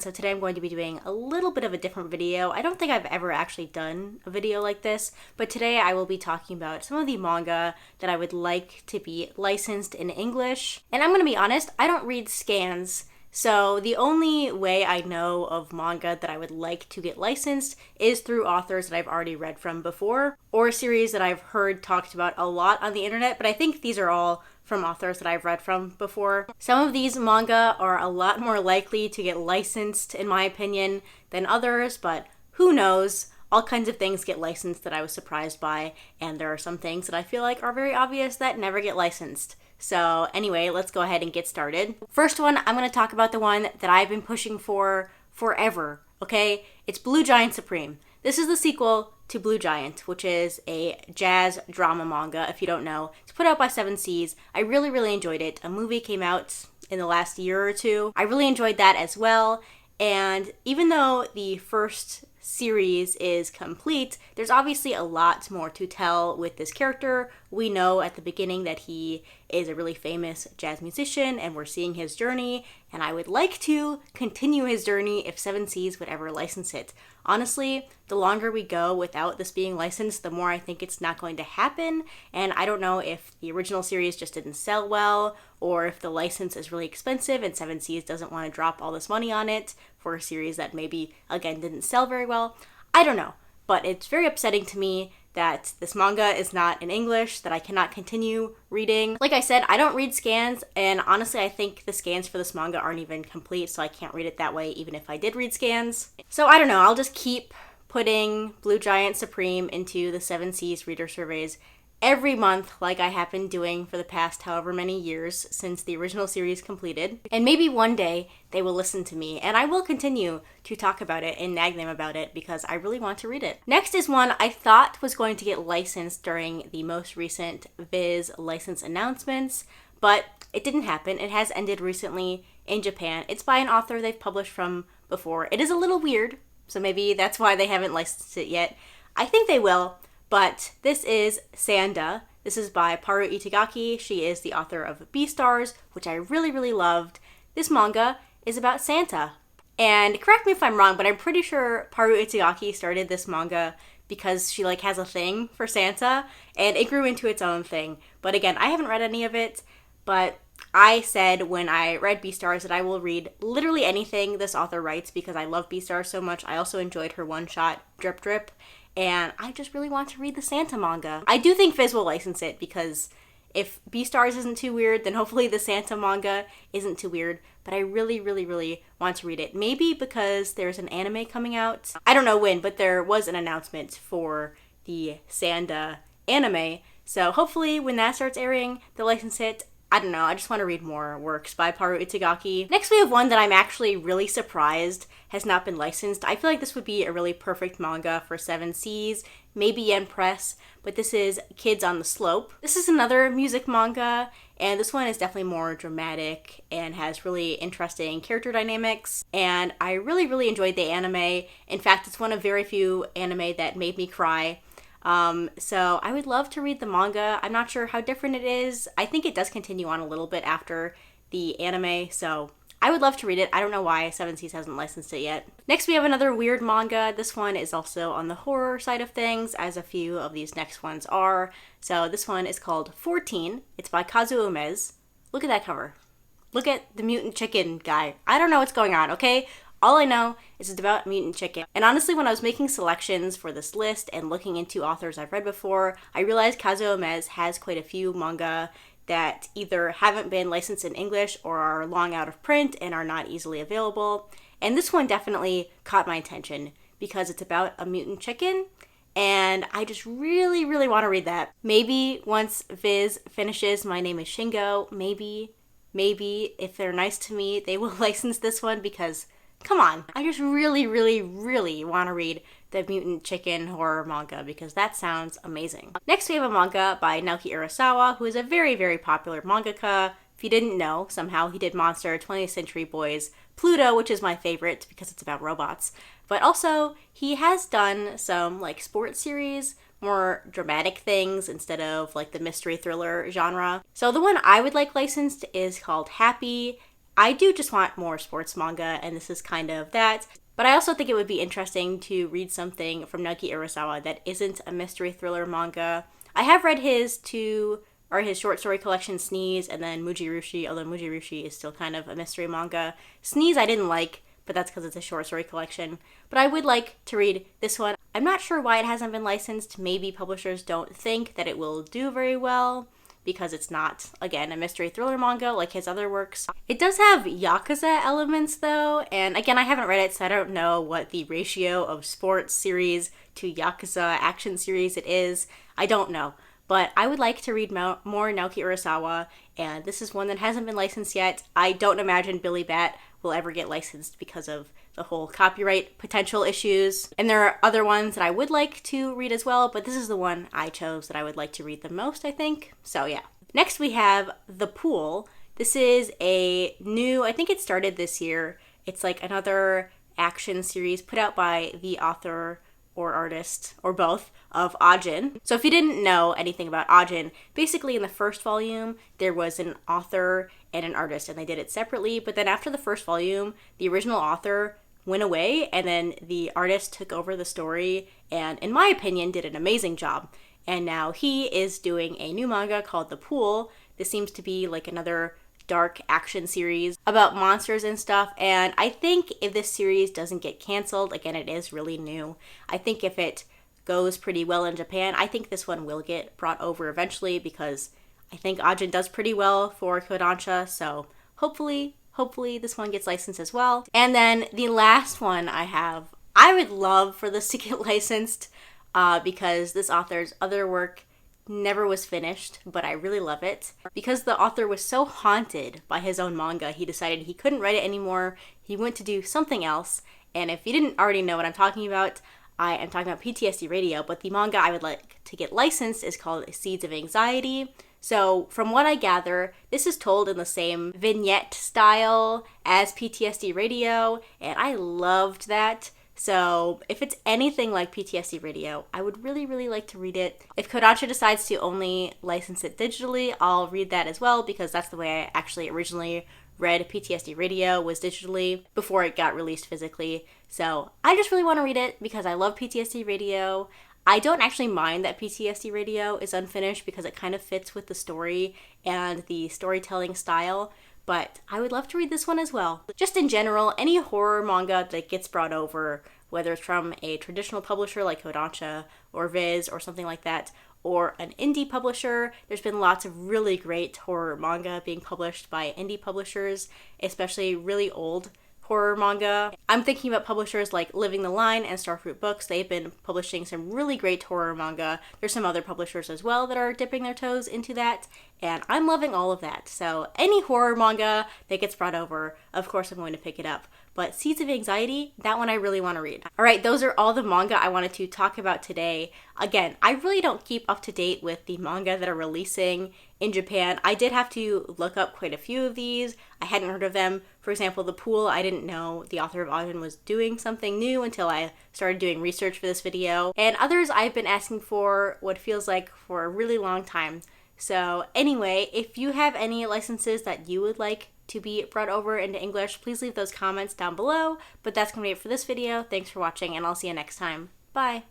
So today I'm going to be doing a little bit of a different video. I don't think I've ever actually done a video like this, but today I will be talking about some of the manga that I would like to be licensed in English. And I'm going to be honest, I don't read scans, so the only way I know of manga that I would like to get licensed is through authors that I've already read from before, or a series that I've heard talked about a lot on the internet, but I think these are all from authors that I've read from before. Some of these manga are a lot more likely to get licensed, in my opinion, than others, but who knows? All kinds of things get licensed that I was surprised by, and there are some things that I feel like are very obvious that never get licensed. So anyway, let's go ahead and get started. First one, I'm going to talk about the one that I've been pushing for forever, okay? It's Blue Giant Supreme. This is the sequel to Blue Giant, which is a jazz drama manga, if you don't know. It's put out by 7 Seas. I really enjoyed it. A movie came out in the last year or two. I really enjoyed that as well. And even though the first series is complete, there's obviously a lot more to tell with this character. We know at the beginning that he is a really famous jazz musician, and we're seeing his journey, and I would like to continue his journey if 7 Seas would ever license it. Honestly, the longer we go without this being licensed, the more I think it's not going to happen, and I don't know if the original series just didn't sell well, or if the license is really expensive and 7 Seas doesn't want to drop all this money on it for a series that maybe, again, didn't sell very well. I don't know, but it's very upsetting to me that this manga is not in English, that I cannot continue reading. Like I said, I don't read scans, and honestly I think the scans for this manga aren't even complete, so I can't read it that way even if I did read scans. So I don't know, I'll just keep putting Blue Giant Supreme into the 7 Seas reader surveys every month like I have been doing for the past however many years since the original series completed. And maybe one day they will listen to me, and I will continue to talk about it and nag them about it because I really want to read it. Next is one I thought was going to get licensed during the most recent Viz license announcements, but it didn't happen. It has ended recently in Japan. It's by an author they've published from before. It is a little weird, so maybe that's why they haven't licensed it yet. I think they will. But this is Sanda. This is by Paru Itagaki. She is the author of Beastars, which I really loved. This manga is about Santa. And correct me if I'm wrong, but I'm pretty sure Paru Itagaki started this manga because she has a thing for Santa, and it grew into its own thing. But again, I haven't read any of it, but I said when I read Beastars that I will read literally anything this author writes because I love Beastars so much. I also enjoyed her one-shot Drip Drip, and I just really want to read the Santa manga. I do think Viz will license it because if Beastars isn't too weird, then hopefully the Santa manga isn't too weird, but I really want to read it. Maybe because there's an anime coming out. I don't know when, but there was an announcement for the Sanda anime, so hopefully when that starts airing, they'll license it. I don't know, I just want to read more works by Paru Itagaki. Next we have one that I'm actually really surprised has not been licensed. I feel like this would be a really perfect manga for 7 Seas, maybe Yen Press, but this is Kids on the Slope. This is another music manga, and this one is definitely more dramatic and has really interesting character dynamics, and I really enjoyed the anime. In fact, it's one of very few anime that made me cry. So I would love to read the manga. I'm not sure how different it is. I think it does continue on a little bit after the anime, so I would love to read it. I don't know why 7 Seas hasn't licensed it yet. Next we have another weird manga. This one is also on the horror side of things, as a few of these next ones are. So this one is called 14. It's by Kazuo Umez. Look at that cover. Look at the Mutant Chicken guy. I don't know what's going on, okay? All I know is it's about Mutant Chicken. And honestly, when I was making selections for this list and looking into authors I've read before, I realized Kazuo Umez has quite a few manga that either haven't been licensed in English or are long out of print and are not easily available. And this one definitely caught my attention because it's about a mutant chicken, and I just really want to read that. Maybe once Viz finishes My Name is Shingo, maybe if they're nice to me, they will license this one because come on, I just really want to read the Mutant Chicken horror manga because that sounds amazing. Next we have a manga by Naoki Urasawa, who is a very popular mangaka. If you didn't know, somehow he did Monster, 20th Century Boys, Pluto, which is my favorite because it's about robots. But also, he has done some sports series, more dramatic things instead of the mystery thriller genre. So the one I would like licensed is called Happy, I do just want more sports manga, and this is kind of that. But I also think it would be interesting to read something from Naoki Urasawa that isn't a mystery thriller manga. I have read his short story collection Sneeze, and then Mujirushi, although Mujirushi is still kind of a mystery manga. Sneeze I didn't like, but that's because it's a short story collection. But I would like to read this one. I'm not sure why it hasn't been licensed. Maybe publishers don't think that it will do very well, because it's not, again, a mystery thriller manga like his other works. It does have Yakuza elements though, and again, I haven't read it, so I don't know what the ratio of sports series to Yakuza action series it is. I don't know. But I would like to read more Naoki Urasawa, and this is one that hasn't been licensed yet. I don't imagine Billy Bat will ever get licensed because of the whole copyright potential issues. And there are other ones that I would like to read as well, but this is the one I chose that I would like to read the most, I think. So yeah. Next we have The Pool. This is a new, I think it started this year. It's like another action series put out by the author or artist, or both, of Ajin. So if you didn't know anything about Ajin, basically in the first volume, there was an author and an artist, and they did it separately, but then after the first volume, the original author went away, and then the artist took over the story, and in my opinion, did an amazing job. And now he is doing a new manga called The Pool. This seems to be like another dark action series about monsters and stuff, and I think if this series doesn't get canceled, again, it is really new, I think if it goes pretty well in Japan, I think this one will get brought over eventually, because I think Ajin does pretty well for Kodansha, so hopefully this one gets licensed as well. And then the last one I would love for this to get licensed, because this author's other work never was finished, but I really love it. Because the author was so haunted by his own manga, he decided he couldn't write it anymore. He went to do something else, and if you didn't already know what I'm talking about, I am talking about PTSD Radio, but the manga I would like to get licensed is called Seeds of Anxiety. So from what I gather, this is told in the same vignette style as PTSD Radio, and I loved that. So if it's anything like PTSD Radio, I would really, really like to read it. If Kodansha decides to only license it digitally, I'll read that as well, because that's the way I actually originally read PTSD Radio, was digitally before it got released physically. So I just really want to read it because I love PTSD Radio. I don't actually mind that PTSD Radio is unfinished because it kind of fits with the story and the storytelling style. But I would love to read this one as well. Just in general, any horror manga that gets brought over, whether it's from a traditional publisher like Kodansha or Viz or something like that, or an indie publisher, there's been lots of really great horror manga being published by indie publishers, especially really old horror manga. I'm thinking about publishers like Living the Line and Starfruit Books. They've been publishing some really great horror manga. There's some other publishers as well that are dipping their toes into that, and I'm loving all of that. So any horror manga that gets brought over, of course I'm going to pick it up. But Seeds of Anxiety, that one I really want to read. Alright, those are all the manga I wanted to talk about today. Again, I really don't keep up to date with the manga that are releasing in Japan. I did have to look up quite a few of these. I hadn't heard of them. For example, The Pool, I didn't know the author of Ajin was doing something new until I started doing research for this video. And others I've been asking for what feels like for a really long time. So anyway, if you have any licenses that you would like to be brought over into English, please leave those comments down below. But that's going to be it for this video. Thanks for watching, and I'll see you next time. Bye!